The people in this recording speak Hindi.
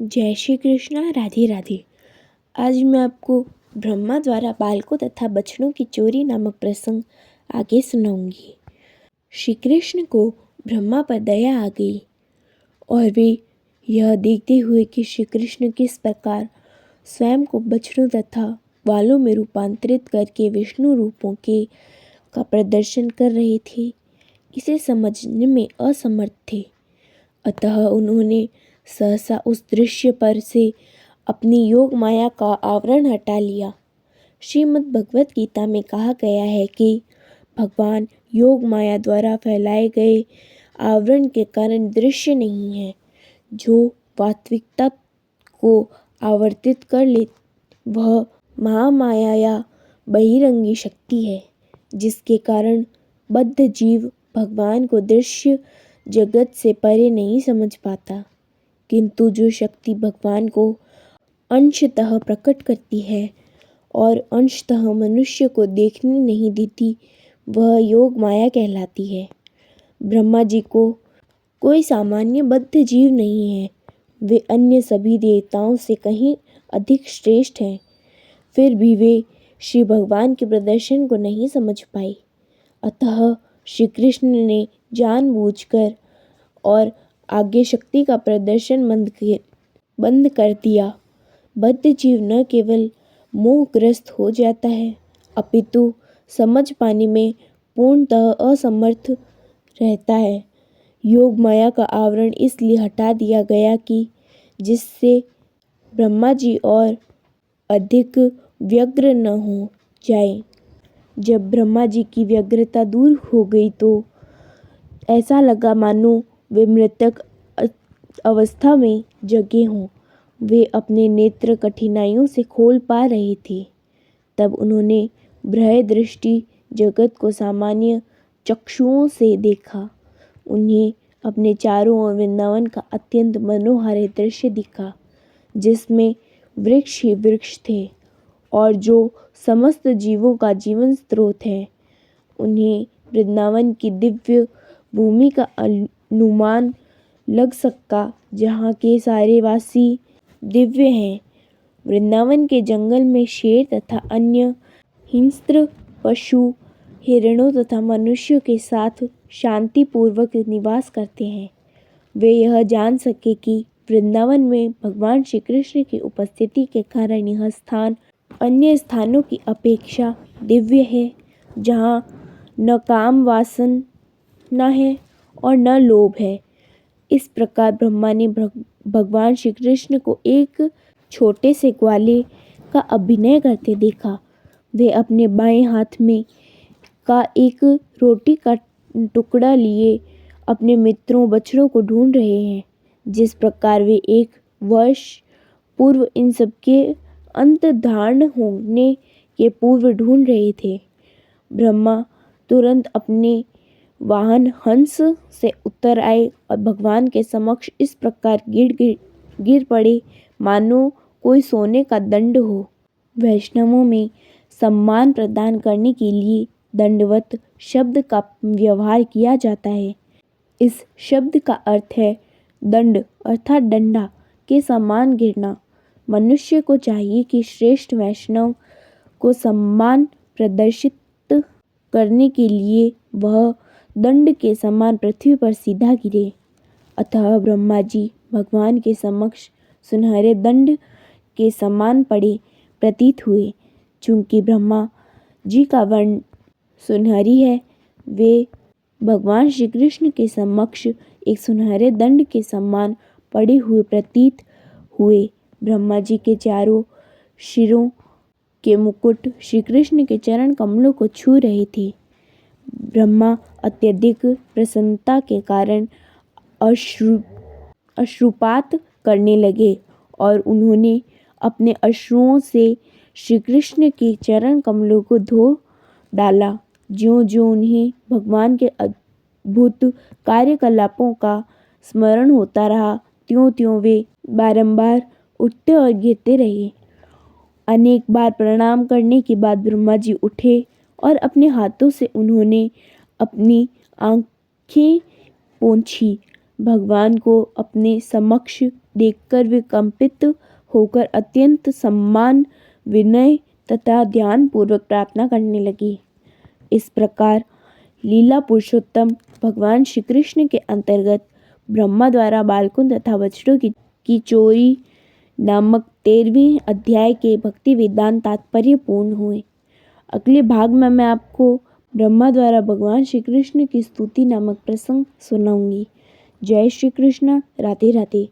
जय श्री कृष्णा। राधे राधे। आज मैं आपको ब्रह्मा द्वारा बालकों तथा बछड़ों की चोरी नामक प्रसंग आगे सुनाऊंगी। श्री कृष्ण को ब्रह्मा पर दया आ गई और वे यह देखते हुए कि श्री कृष्ण किस प्रकार स्वयं को बछड़ों तथा बालों में रूपांतरित करके विष्णु रूपों के का प्रदर्शन कर रहे थे, इसे समझने में असमर्थ थे। अतः उन्होंने सहसा उस दृश्य पर से अपनी योग माया का आवरण हटा लिया। श्रीमद् भगवत गीता में कहा गया है कि भगवान योग माया द्वारा फैलाए गए आवरण के कारण दृश्य नहीं है। जो वास्तविकता को आवर्तित कर ले वह महामाया या बहिरंगी शक्ति है, जिसके कारण बद्ध जीव भगवान को दृश्य जगत से परे नहीं समझ पाता। किंतु जो शक्ति भगवान को अंशतः प्रकट करती है और अंशतः मनुष्य को देखने नहीं देती, वह योग माया कहलाती है। ब्रह्मा जी को कोई सामान्य बद्ध जीव नहीं है। वे अन्य सभी देवताओं से कहीं अधिक श्रेष्ठ हैं। फिर भी वे श्री भगवान के प्रदर्शन को नहीं समझ पाए। अतः श्री कृष्ण ने जानबूझकर और आगे शक्ति का प्रदर्शन बंद कर दिया। बद्ध जीव न केवल मोहग्रस्त हो जाता है, अपितु समझ पाने में पूर्णतः असमर्थ रहता है। योग माया का आवरण इसलिए हटा दिया गया कि जिससे ब्रह्मा जी और अधिक व्यग्र न हो जाए। जब ब्रह्मा जी की व्यग्रता दूर हो गई तो ऐसा लगा मानो वे मृतक अवस्था में जगे हों। वे अपने नेत्र कठिनाइयों से खोल पा रहे थे। तब उन्होंने ब्रह्म दृष्टि जगत को सामान्य चक्षुओं से देखा। उन्हें अपने चारों ओर वृंदावन का अत्यंत मनोहर दृश्य दिखा, जिसमें वृक्ष ही वृक्ष थे और जो समस्त जीवों का जीवन स्रोत है। उन्हें वृंदावन की दिव्य भूमि का अनुमान लग सका, जहाँ के सारे वासी दिव्य हैं। वृंदावन के जंगल में शेर तथा अन्य हिंस्त्र पशु हिरणों तथा मनुष्यों के साथ शांतिपूर्वक निवास करते हैं। वे यह जान सके कि वृंदावन में भगवान श्री कृष्ण की उपस्थिति के कारण यह स्थान अन्य स्थानों की अपेक्षा दिव्य है, जहाँ न काम वासना है और न लोभ है। इस प्रकार ब्रह्मा ने भगवान श्री कृष्ण को एक छोटे से ग्वाले का अभिनय करते देखा। वे अपने बाएं हाथ में का एक रोटी का टुकड़ा लिए अपने मित्रों बछड़ों को ढूंढ रहे हैं, जिस प्रकार वे एक वर्ष पूर्व इन सबके अंतर्धान होने के पूर्व ढूंढ रहे थे। ब्रह्मा तुरंत अपने वाहन हंस से उतर आए और भगवान के समक्ष इस प्रकार गिर पड़े मानो कोई सोने का दंड हो। वैष्णवों में सम्मान प्रदान करने के लिए दंडवत शब्द का व्यवहार किया जाता है। इस शब्द का अर्थ है दंड अर्थात डंडा के समान गिरना। मनुष्य को चाहिए कि श्रेष्ठ वैष्णव को सम्मान प्रदर्शित करने के लिए वह दंड के समान पृथ्वी पर सीधा गिरे। अतः ब्रह्मा जी भगवान के समक्ष सुनहरे दंड के समान पड़े प्रतीत हुए। चूंकि ब्रह्मा जी का वर्ण सुनहरी है, वे भगवान श्री कृष्ण के समक्ष एक सुनहरे दंड के समान पड़े हुए प्रतीत हुए। ब्रह्मा जी के चारों शिरों के मुकुट श्री कृष्ण के चरण कमलों को छू रहे थे। ब्रह्मा अत्यधिक प्रसन्नता के कारण अश्रुपात करने लगे और उन्होंने अपने अश्रुओं से श्री कृष्ण के चरण कमलों को धो डाला। ज्यों ज्यों उन्हें भगवान के अद्भुत कार्यकलापों का स्मरण होता रहा, त्यों त्यों वे बारंबार उठते और गिरते रहे। अनेक बार प्रणाम करने के बाद ब्रह्मा जी उठे और अपने हाथों से उन्होंने अपनी आँखें पोंछी। भगवान को अपने समक्ष देखकर वे कंपित होकर अत्यंत सम्मान, विनय तथा ध्यानपूर्वक प्रार्थना करने लगी। इस प्रकार लीला पुरुषोत्तम भगवान श्री कृष्ण के अंतर्गत ब्रह्मा द्वारा बालकों तथा बछड़ों की चोरी नामक 13वें अध्याय के भक्ति वेदांत तात्पर्य पूर्ण हुए। अगले भाग में मैं आपको ब्रह्मा द्वारा भगवान श्री कृष्ण की स्तुति नामक प्रसंग सुनाऊंगी। जय श्री कृष्ण। राधे राधे।